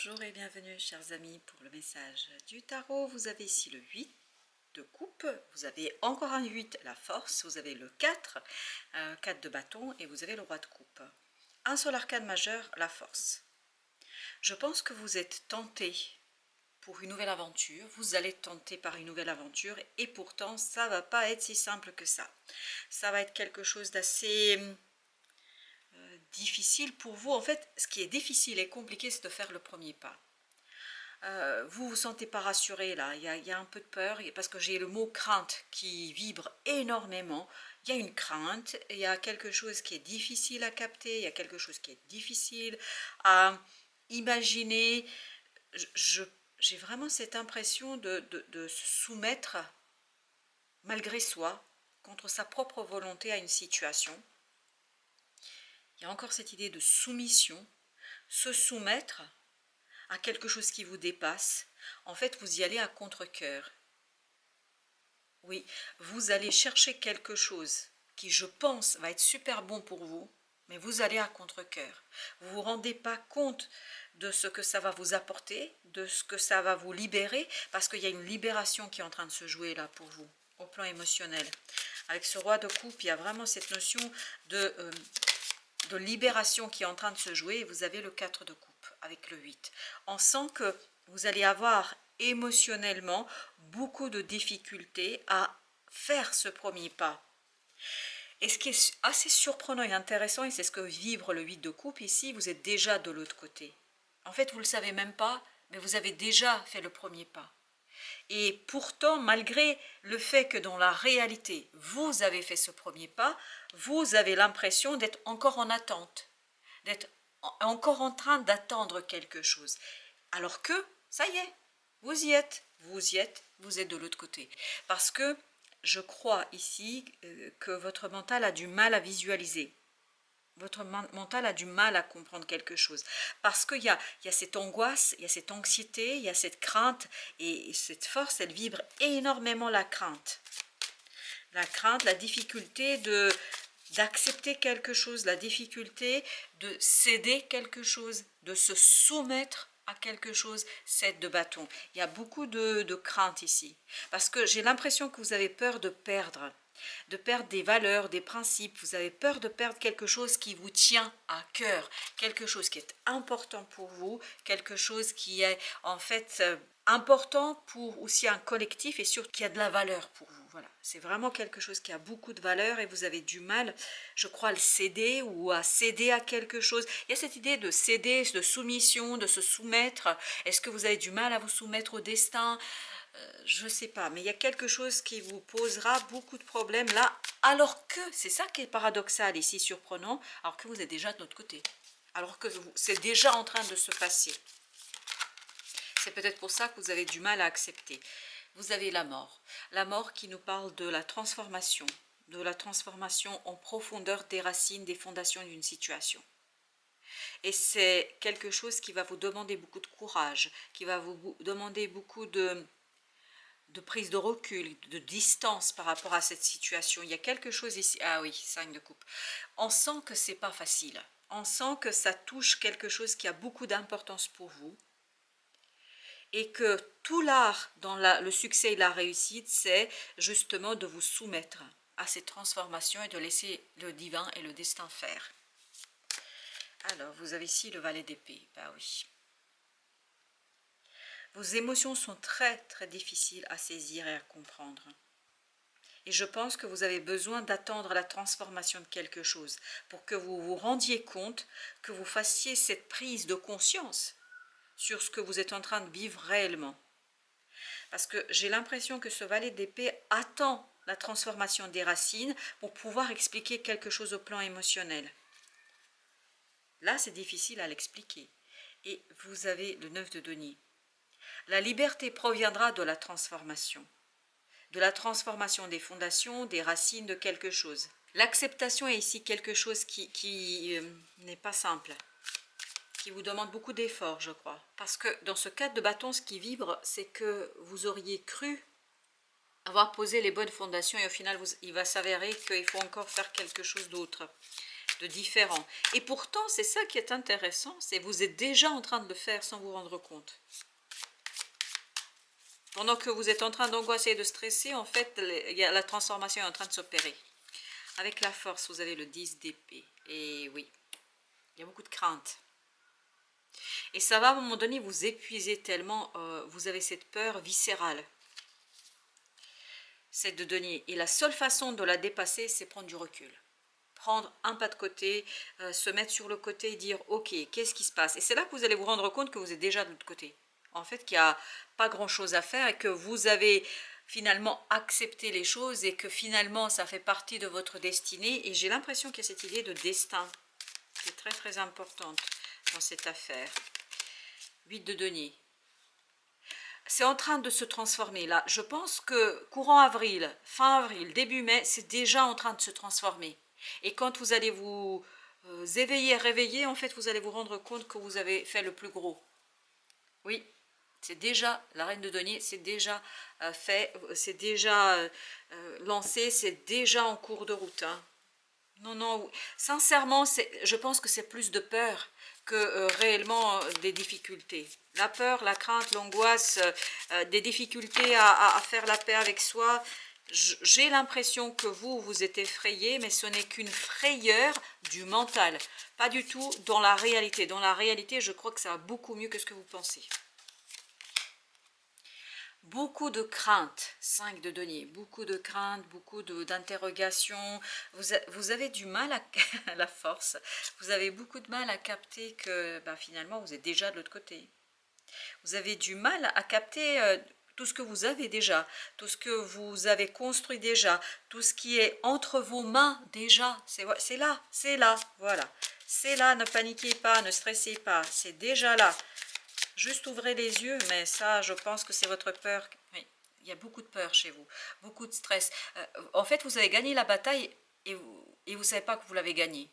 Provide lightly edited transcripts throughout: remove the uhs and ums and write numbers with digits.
Bonjour et bienvenue chers amis pour le message du tarot. Vous avez ici le 8 de coupe, vous avez encore un 8, la force, vous avez le 4, 4 de bâton et vous avez le roi de coupe. Un seul arcane majeur, la force. Je pense que vous êtes tenté pour une nouvelle aventure, vous allez tenter par une nouvelle aventure et pourtant ça va pas être si simple que ça. Ça va être quelque chose d'assez difficile pour vous. En fait, ce qui est difficile et compliqué, c'est de faire le premier pas. Vous vous sentez pas rassuré là, il y a un peu de peur, parce que j'ai le mot crainte qui vibre énormément. Il y a une crainte, il y a quelque chose qui est difficile à capter, il y a quelque chose qui est difficile à imaginer. J'ai vraiment cette impression de se soumettre malgré soi, contre sa propre volonté à une situation. Il y a encore cette idée de soumission, se soumettre à quelque chose qui vous dépasse. En fait, vous y allez à contre-cœur. Oui, vous allez chercher quelque chose qui, je pense, va être super bon pour vous, mais vous allez à contre-cœur. Vous ne vous rendez pas compte de ce que ça va vous apporter, de ce que ça va vous libérer, parce qu'il y a une libération qui est en train de se jouer là pour vous, au plan émotionnel. Avec ce roi de coupe, il y a vraiment cette notion de libération qui est en train de se jouer, et vous avez le 4 de coupe avec le 8. On sent que vous allez avoir émotionnellement beaucoup de difficultés à faire ce premier pas. Et ce qui est assez surprenant et intéressant, et c'est ce que vibre le 8 de coupe ici, vous êtes déjà de l'autre côté. En fait, vous ne le savez même pas, mais vous avez déjà fait le premier pas. Et pourtant, malgré le fait que dans la réalité, vous avez fait ce premier pas, vous avez l'impression d'être encore en attente, d'être encore en train d'attendre quelque chose. Alors que, ça y est, vous y êtes, vous êtes de l'autre côté. Parce que je crois ici que votre mental a du mal à visualiser. Votre mental a du mal à comprendre quelque chose. Parce qu'il y a cette angoisse, il y a cette anxiété, il y a cette crainte. Et cette force, elle vibre énormément la crainte. La crainte, la difficulté d'accepter quelque chose, la difficulté de céder quelque chose, de se soumettre à quelque chose, 7 de bâton. Il y a beaucoup de crainte ici. Parce que j'ai l'impression que vous avez peur de perdre des valeurs, des principes. Vous avez peur de perdre quelque chose qui vous tient à cœur, quelque chose qui est important pour vous, quelque chose qui est en fait important pour aussi un collectif et surtout qui a de la valeur pour vous. Voilà, c'est vraiment quelque chose qui a beaucoup de valeur et vous avez du mal, je crois, à le céder ou à céder à quelque chose. Il y a cette idée de céder, de soumission, de se soumettre. Est-ce que vous avez du mal à vous soumettre au destin ? Je ne sais pas, mais il y a quelque chose qui vous posera beaucoup de problèmes là, alors que, c'est ça qui est paradoxal ici, surprenant, alors que vous êtes déjà de notre côté, alors que c'est déjà en train de se passer. C'est peut-être pour ça que vous avez du mal à accepter. Vous avez la mort qui nous parle de la transformation en profondeur des racines, des fondations d'une situation. Et c'est quelque chose qui va vous demander beaucoup de courage, qui va vous demander beaucoup de prise de recul, de distance par rapport à cette situation. Il y a quelque chose ici, ah oui, 5 de coupe. On sent que c'est pas facile, on sent que ça touche quelque chose qui a beaucoup d'importance pour vous, et que tout l'art dans le succès et la réussite, c'est justement de vous soumettre à ces transformations et de laisser le divin et le destin faire. Alors, vous avez ici le valet d'épée, bah oui. Vos émotions sont très très difficiles à saisir et à comprendre. Et je pense que vous avez besoin d'attendre la transformation de quelque chose pour que vous vous rendiez compte, que vous fassiez cette prise de conscience sur ce que vous êtes en train de vivre réellement. Parce que j'ai l'impression que ce valet d'épée attend la transformation des racines pour pouvoir expliquer quelque chose au plan émotionnel. Là, c'est difficile à l'expliquer. Et vous avez le 9 de denier. La liberté proviendra de la transformation des fondations, des racines de quelque chose. L'acceptation est ici quelque chose qui n'est pas simple, qui vous demande beaucoup d'efforts, je crois. Parce que dans ce 4 de bâton, ce qui vibre, c'est que vous auriez cru avoir posé les bonnes fondations et au final, il va s'avérer qu'il faut encore faire quelque chose d'autre. de différent. Et pourtant, c'est ça qui est intéressant, c'est que vous êtes déjà en train de le faire sans vous rendre compte. Pendant que vous êtes en train d'angoisser et de stresser, en fait, la transformation est en train de s'opérer. Avec la force, vous avez le 10 d'épée. Et oui, il y a beaucoup de crainte. Et ça va à un moment donné vous épuiser tellement, vous avez cette peur viscérale. C'est de donner. Et la seule façon de la dépasser, c'est prendre du recul. Prendre un pas de côté, se mettre sur le côté et dire, ok, qu'est-ce qui se passe? Et c'est là que vous allez vous rendre compte que vous êtes déjà de l'autre côté. En fait, qu'il n'y a pas grand-chose à faire et que vous avez finalement accepté les choses et que finalement, ça fait partie de votre destinée. Et j'ai l'impression qu'il y a cette idée de destin qui est très très importante dans cette affaire. 8 de denier. C'est en train de se transformer là. Je pense que courant avril, fin avril, début mai, c'est déjà en train de se transformer. Et quand vous allez vous éveiller, réveiller, en fait, vous allez vous rendre compte que vous avez fait le plus gros. Oui, c'est déjà, la reine de denier, c'est déjà fait, c'est déjà lancé, c'est déjà en cours de route. Hein. Non, non, sincèrement, je pense que c'est plus de peur que réellement des difficultés. La peur, la crainte, l'angoisse, des difficultés à faire la paix avec soi. J'ai l'impression que vous êtes effrayé, mais ce n'est qu'une frayeur du mental. Pas du tout dans la réalité. Dans la réalité, je crois que ça va beaucoup mieux que ce que vous pensez. Beaucoup de craintes, 5 de denier, beaucoup de craintes, beaucoup d'interrogations. Vous avez du mal à la force, vous avez beaucoup de mal à capter que finalement vous êtes déjà de l'autre côté. Vous avez du mal à capter tout ce que vous avez déjà, tout ce que vous avez construit déjà, tout ce qui est entre vos mains déjà. C'est là, voilà. C'est là, ne paniquez pas, ne stressez pas, c'est déjà là. Juste ouvrez les yeux, mais ça, je pense que c'est votre peur. Oui, il y a beaucoup de peur chez vous, beaucoup de stress. En fait, vous avez gagné la bataille et vous ne savez pas que vous l'avez gagnée.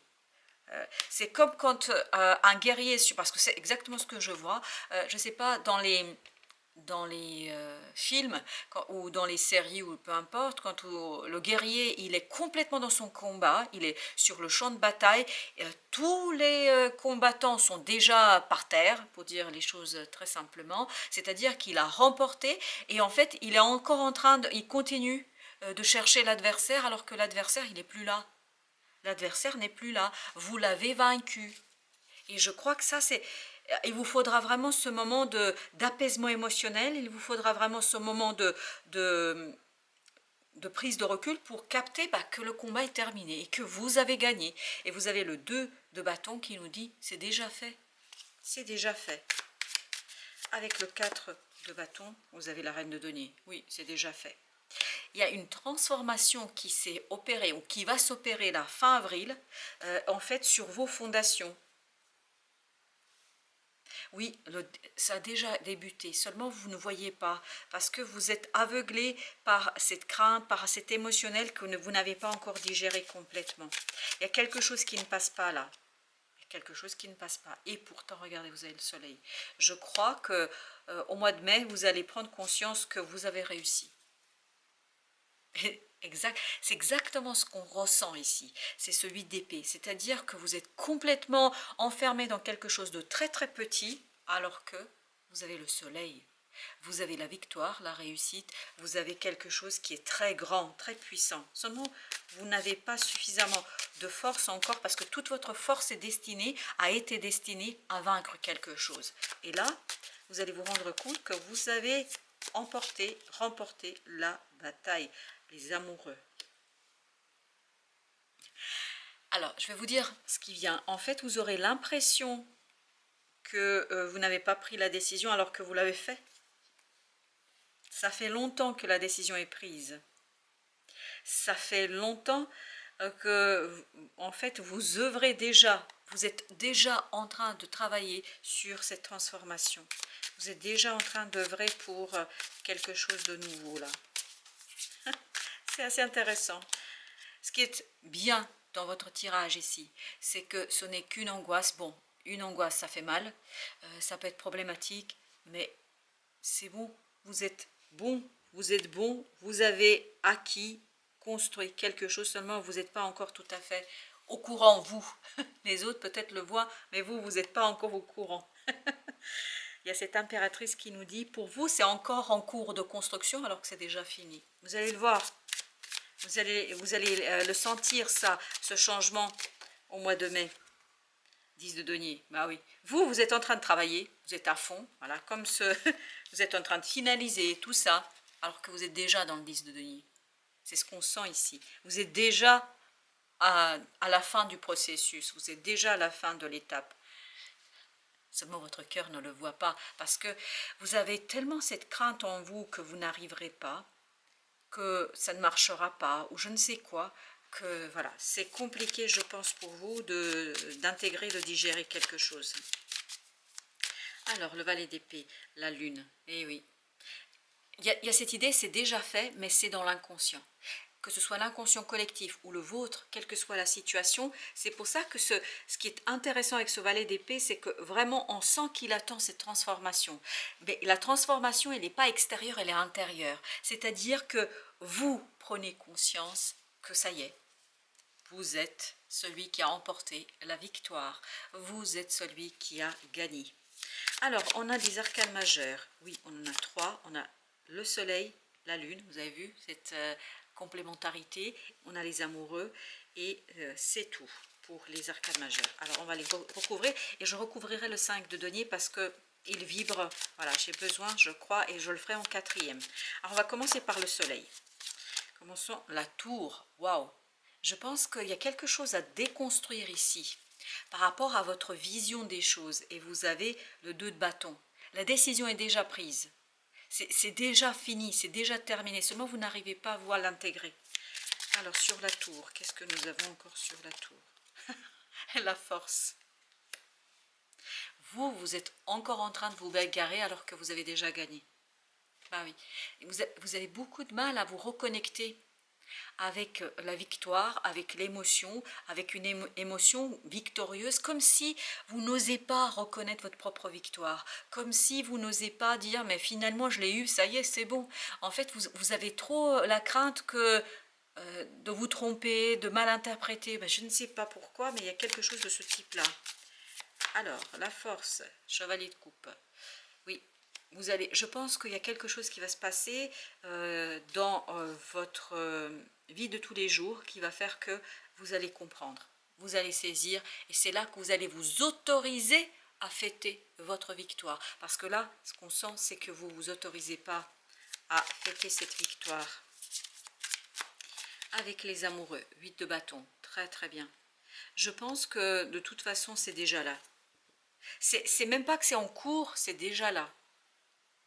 C'est comme quand un guerrier, parce que c'est exactement ce que je vois, je ne sais pas, dans les films ou dans les séries ou peu importe, quand le guerrier il est complètement dans son combat, il est sur le champ de bataille, tous les combattants sont déjà par terre, pour dire les choses très simplement, c'est-à-dire qu'il a remporté et en fait il est encore en train il continue de chercher l'adversaire alors que l'adversaire il n'est plus là. L'adversaire n'est plus là, vous l'avez vaincu. Et je crois que ça, il vous faudra vraiment ce moment d'apaisement émotionnel, il vous faudra vraiment ce moment de, de prise de recul pour capter que le combat est terminé et que vous avez gagné. Et vous avez le 2 de bâton qui nous dit, c'est déjà fait. C'est déjà fait. Avec le 4 de bâton, vous avez la reine de denier. Oui, c'est déjà fait. Il y a une transformation qui s'est opérée ou qui va s'opérer la fin avril, en fait, sur vos fondations. Oui, ça a déjà débuté, seulement vous ne voyez pas, parce que vous êtes aveuglé par cette crainte, par cet émotionnel que vous n'avez pas encore digéré complètement. Il y a quelque chose qui ne passe pas là. Il y a quelque chose qui ne passe pas. Et pourtant, regardez, vous avez le soleil. Je crois que au mois de mai, vous allez prendre conscience que vous avez réussi. Exact, c'est exactement ce qu'on ressent ici, c'est ce 8 d'épée, c'est-à-dire que vous êtes complètement enfermé dans quelque chose de très très petit, alors que vous avez le soleil, vous avez la victoire, la réussite, vous avez quelque chose qui est très grand, très puissant. Seulement, vous n'avez pas suffisamment de force encore parce que toute votre force est destinée, a été destinée à vaincre quelque chose. Et là, vous allez vous rendre compte que vous avez remporté la bataille. Les amoureux. Alors, je vais vous dire ce qui vient. En fait, vous aurez l'impression que vous n'avez pas pris la décision alors que vous l'avez fait. Ça fait longtemps que la décision est prise. Ça fait longtemps que, en fait, vous œuvrez déjà. Vous êtes déjà en train de travailler sur cette transformation. Vous êtes déjà en train d'œuvrer pour quelque chose de nouveau, là. C'est assez intéressant. Ce qui est bien dans votre tirage ici, c'est que ce n'est qu'une angoisse. Bon, une angoisse, ça fait mal, ça peut être problématique, mais c'est bon, vous êtes bon, vous avez acquis, construit quelque chose, seulement vous n'êtes pas encore tout à fait au courant, vous. Les autres peut-être le voient, mais vous, vous n'êtes pas encore au courant. Il y a cette impératrice qui nous dit, pour vous, c'est encore en cours de construction alors que c'est déjà fini. Vous allez le voir, vous allez le sentir, ça, ce changement au mois de mai. 10 de denier, bah oui. Vous, vous êtes en train de travailler, vous êtes à fond, voilà, comme ce... vous êtes en train de finaliser tout ça, alors que vous êtes déjà dans le 10 de denier. C'est ce qu'on sent ici. Vous êtes déjà à la fin du processus, vous êtes déjà à la fin de l'étape. Seulement votre cœur ne le voit pas, parce que vous avez tellement cette crainte en vous que vous n'arriverez pas, que ça ne marchera pas, ou je ne sais quoi, que voilà, c'est compliqué, je pense, pour vous d'intégrer, de digérer quelque chose. Alors, le valet d'épée, la lune, eh oui. Il y a cette idée, c'est déjà fait, mais c'est dans l'inconscient. Que ce soit l'inconscient collectif ou le vôtre, quelle que soit la situation, c'est pour ça que ce qui est intéressant avec ce valet d'épée, c'est que vraiment on sent qu'il attend cette transformation. Mais la transformation, elle n'est pas extérieure, elle est intérieure. C'est-à-dire que vous prenez conscience que ça y est, vous êtes celui qui a emporté la victoire. Vous êtes celui qui a gagné. Alors, on a des arcanes majeurs. Oui, on en a 3. On a le soleil, la lune, vous avez vu cette complémentarité. On a les amoureux et c'est tout pour les arcanes majeurs. Alors, on va les recouvrir et je recouvrirai le 5 de denier parce que il vibre. Voilà, j'ai besoin, je crois, et je le ferai en 4e. Alors, on va commencer par le soleil. Commençons la tour. Waouh! Je pense qu'il y a quelque chose à déconstruire ici par rapport à votre vision des choses. Et vous avez le 2 de bâton. La décision est déjà prise. C'est déjà fini, c'est déjà terminé. Seulement, vous n'arrivez pas à voir l'intégrer. Alors, sur la tour, qu'est-ce que nous avons encore sur la tour? La force. Vous, vous êtes encore en train de vous bagarrer alors que vous avez déjà gagné. Bah oui. Vous avez beaucoup de mal à vous reconnecter avec la victoire, avec l'émotion, avec une émotion victorieuse, comme si vous n'osez pas reconnaître votre propre victoire, comme si vous n'osez pas dire mais finalement je l'ai eu, ça y est, c'est bon. En fait, vous avez trop la crainte que de vous tromper, de mal interpréter. Ben, je ne sais pas pourquoi, mais il y a quelque chose de ce type-là. Alors, la force, chevalier de coupe. Oui, vous allez, je pense qu'il y a quelque chose qui va se passer dans votre vie de tous les jours qui va faire que vous allez comprendre, vous allez saisir, et c'est là que vous allez vous autoriser à fêter votre victoire. Parce que là, ce qu'on sent, c'est que vous ne vous autorisez pas à fêter cette victoire. Avec les amoureux, 8 de bâton, très très bien. Je pense que de toute façon, c'est déjà là. C'est même pas que c'est en cours, c'est déjà là.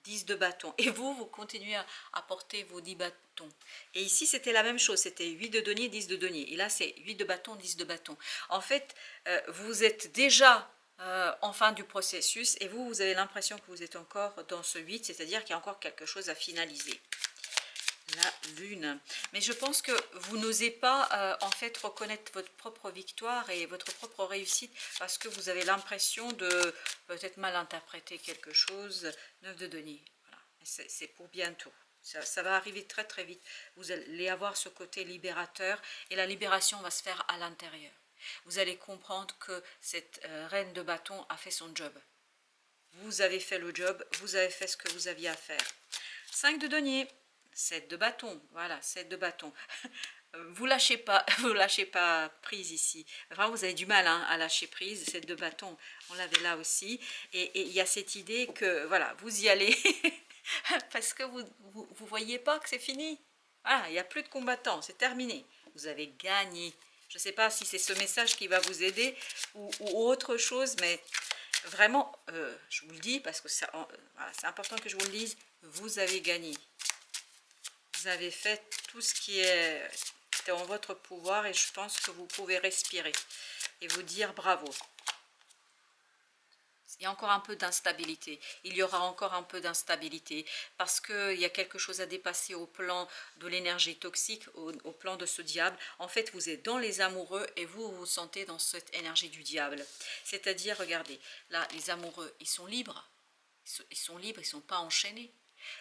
10 de bâton. Et vous continuez à porter vos 10 bâtons. Et ici, c'était la même chose. C'était 8 de denier, 10 de denier. Et là, c'est 8 de bâton, 10 de bâton. En fait, vous êtes déjà en fin du processus et vous avez l'impression que vous êtes encore dans ce 8, c'est-à-dire qu'il y a encore quelque chose à finaliser. La lune. Mais je pense que vous n'osez pas en fait reconnaître votre propre victoire et votre propre réussite parce que vous avez l'impression de peut-être mal interpréter quelque chose. 9 de denier. Voilà. C'est pour bientôt. Ça va arriver très très vite. Vous allez avoir ce côté libérateur et la libération va se faire à l'intérieur. Vous allez comprendre que cette reine de bâton a fait son job. Vous avez fait le job, vous avez fait ce que vous aviez à faire. 5 de denier. 7 de bâton, voilà, 7 de bâton. Vous lâchez pas prise ici. Vraiment, vous avez du mal hein, à lâcher prise. 7 de bâton, on l'avait là aussi. Et il y a cette idée que, voilà, vous y allez parce que vous voyez pas que c'est fini. Voilà, il n'y a plus de combattants, c'est terminé. Vous avez gagné. Je ne sais pas si c'est ce message qui va vous aider ou autre chose, mais vraiment, je vous le dis parce que voilà, c'est important que je vous le dise, vous avez gagné. Vous avez fait tout ce qui était en votre pouvoir et je pense que vous pouvez respirer et vous dire bravo. Il y a encore un peu d'instabilité, il y aura encore un peu d'instabilité parce qu'il y a quelque chose à dépasser au plan de l'énergie toxique, au plan de ce diable. En fait, vous êtes dans les amoureux et vous vous sentez dans cette énergie du diable. C'est-à-dire, regardez, là, les amoureux, ils sont libres, ils ne sont pas enchaînés.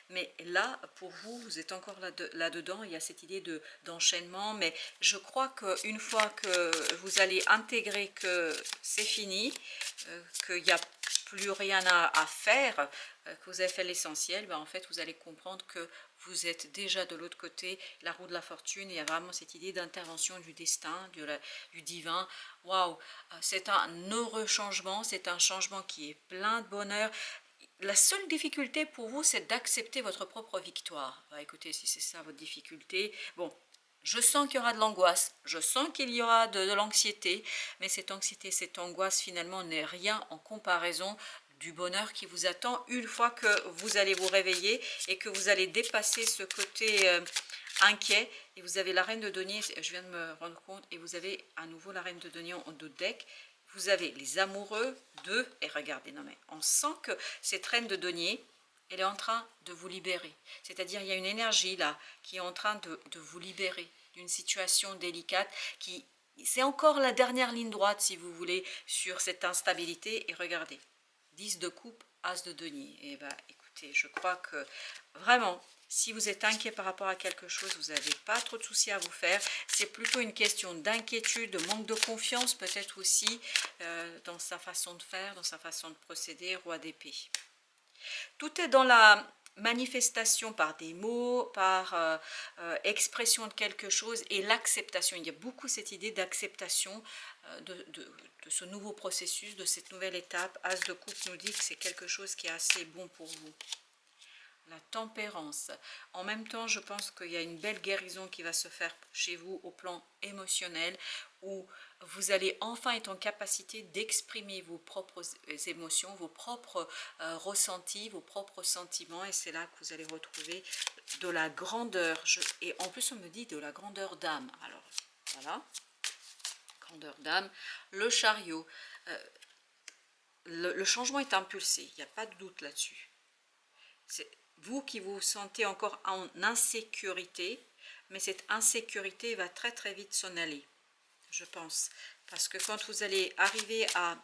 Mais là, pour vous, vous êtes encore là-dedans, il y a cette idée d'enchaînement, mais je crois qu'une fois que vous allez intégrer que c'est fini, qu'il n'y a plus rien à faire, que vous avez fait l'essentiel, ben en fait, vous allez comprendre que vous êtes déjà de l'autre côté, la roue de la fortune, il y a vraiment cette idée d'intervention du destin, du divin. Waouh, c'est un heureux changement, c'est un changement qui est plein de bonheur. La seule difficulté pour vous, c'est d'accepter votre propre victoire. Bah, écoutez, si c'est ça votre difficulté, bon, je sens qu'il y aura de l'angoisse, je sens qu'il y aura de l'anxiété, mais cette anxiété, cette angoisse, finalement, n'est rien en comparaison du bonheur qui vous attend une fois que vous allez vous réveiller et que vous allez dépasser ce côté inquiet. Et vous avez la reine de denier, je viens de me rendre compte, et vous avez à nouveau la reine de denier en dos de deck. Vous avez les amoureux de, et regardez, non mais on sent que cette reine de denier, elle est en train de vous libérer. C'est-à-dire il y a une énergie là qui est en train de vous libérer d'une situation délicate qui, c'est encore la dernière ligne droite si vous voulez sur cette instabilité. Et regardez, 10 de coupe, as de denier. Et bah écoutez, je crois que vraiment, si vous êtes inquiet par rapport à quelque chose, vous n'avez pas trop de soucis à vous faire. C'est plutôt une question d'inquiétude, de manque de confiance peut-être aussi dans sa façon de faire, dans sa façon de procéder, roi d'épée. Tout est dans la manifestation par des mots, par expression de quelque chose et l'acceptation. Il y a beaucoup cette idée d'acceptation de ce nouveau processus, de cette nouvelle étape. As de coupe nous dit que c'est quelque chose qui est assez bon pour vous. La tempérance. En même temps, je pense qu'il y a une belle guérison qui va se faire chez vous au plan émotionnel, où vous allez enfin être en capacité d'exprimer vos propres émotions, vos propres ressentis, vos propres sentiments, et c'est là que vous allez retrouver de la grandeur. Et en plus, on me dit de la grandeur d'âme. Alors, voilà, grandeur d'âme. Le chariot. Le changement est impulsé, il n'y a pas de doute là-dessus. C'est vous qui vous sentez encore en insécurité, mais cette insécurité va très très vite s'en aller, je pense. Parce que quand vous allez arriver à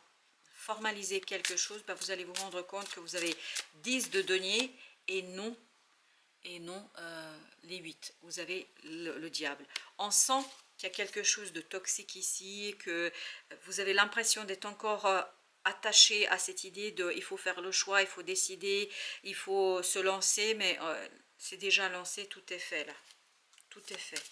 formaliser quelque chose, bah vous allez vous rendre compte que vous avez 10 de denier et non les 8. Vous avez le diable. On sent qu'il y a quelque chose de toxique ici, que vous avez l'impression d'être encore attaché à cette idée de il faut faire le choix, il faut décider, il faut se lancer, mais c'est déjà lancé, tout est fait là. Tout est fait.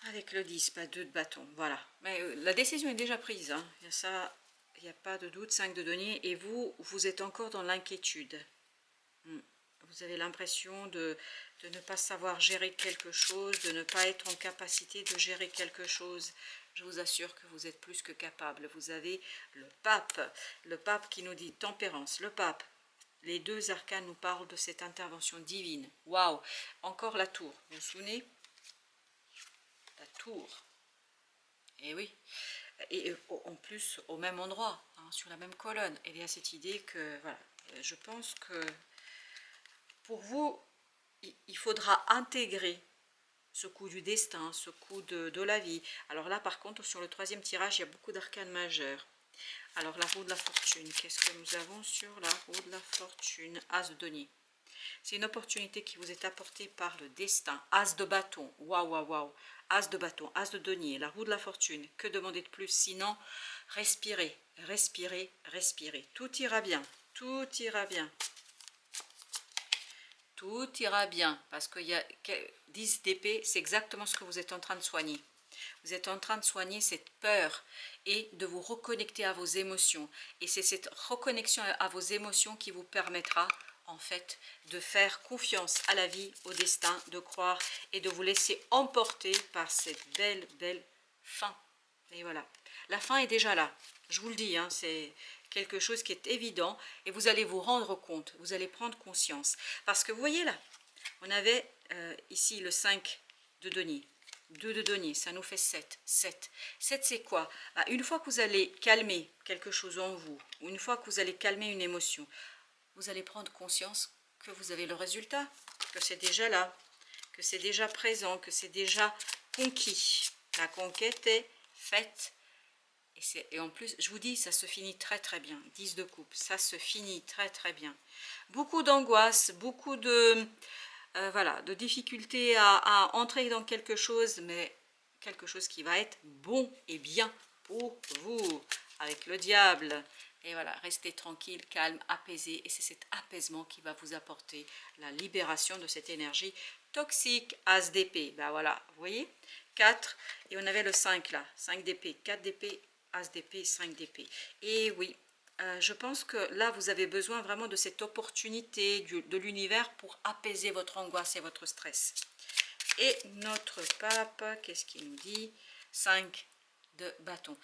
Avec le 10, pas 2 de bâton, voilà. Mais la décision est déjà prise, hein. Il y a ça, il n'y a pas de doute, 5 de denier, et vous êtes encore dans l'inquiétude. Vous avez l'impression de ne pas savoir gérer quelque chose, de ne pas être en capacité de gérer quelque chose. Je vous assure que vous êtes plus que capable. Vous avez le pape qui nous dit tempérance, le pape. Les deux arcanes nous parlent de cette intervention divine. Waouh! Encore la tour, vous vous souvenez? La tour. Et oui. Et en plus, au même endroit, hein, sur la même colonne. Et il y a cette idée que, voilà, je pense que pour vous, il faudra intégrer ce coup du destin, ce coup de la vie. Alors là, par contre, sur le troisième tirage, il y a beaucoup d'arcanes majeures. Alors, la roue de la fortune, qu'est-ce que nous avons sur la roue de la fortune? As de denier. C'est une opportunité qui vous est apportée par le destin. As de bâton, waouh, waouh, waouh. As de bâton, as de denier, la roue de la fortune. Que demander de plus? Sinon, respirez, respirez, respirez. Tout ira bien, tout ira bien. Tout ira bien, parce qu'il y a 10 d'épée, c'est exactement ce que vous êtes en train de soigner. Vous êtes en train de soigner cette peur et de vous reconnecter à vos émotions. Et c'est cette reconnexion à vos émotions qui vous permettra, en fait, de faire confiance à la vie, au destin, de croire et de vous laisser emporter par cette belle, belle fin. Et voilà, la fin est déjà là. Je vous le dis, hein, c'est quelque chose qui est évident et vous allez vous rendre compte, vous allez prendre conscience. Parce que vous voyez là, on avait ici le 5 de denier, 2 de denier, ça nous fait 7. 7 c'est quoi? Bah, une fois que vous allez calmer quelque chose en vous, ou une fois que vous allez calmer une émotion, vous allez prendre conscience que vous avez le résultat, que c'est déjà là, que c'est déjà présent, que c'est déjà conquis. La conquête est faite. Et Et en plus, je vous dis, ça se finit très très bien. 10 de coupe, ça se finit très très bien. Beaucoup d'angoisse, beaucoup de, voilà, de difficultés à entrer dans quelque chose, mais quelque chose qui va être bon et bien pour vous, avec le diable. Et voilà, restez tranquille, calme, apaisé, et c'est cet apaisement qui va vous apporter la libération de cette énergie toxique. As d'épée, ben voilà, vous voyez, 4, et on avait le 5 là, 5 d'épée, 4 d'épée, As d'épée, 5 d'épée. Et oui, je pense que là, vous avez besoin vraiment de cette opportunité de l'univers pour apaiser votre angoisse et votre stress. Et notre pape, qu'est-ce qu'il nous dit? 5 de bâton.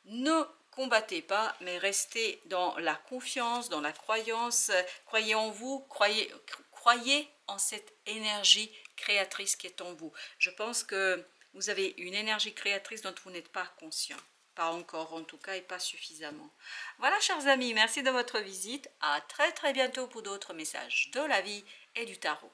Ne combattez pas, mais restez dans la confiance, dans la croyance. Croyez en vous, croyez en cette énergie créatrice qui est en vous. Je pense que vous avez une énergie créatrice dont vous n'êtes pas conscient. Pas encore en tout cas, et pas suffisamment. Voilà, chers amis, merci de votre visite. À très très bientôt pour d'autres messages de la vie et du tarot.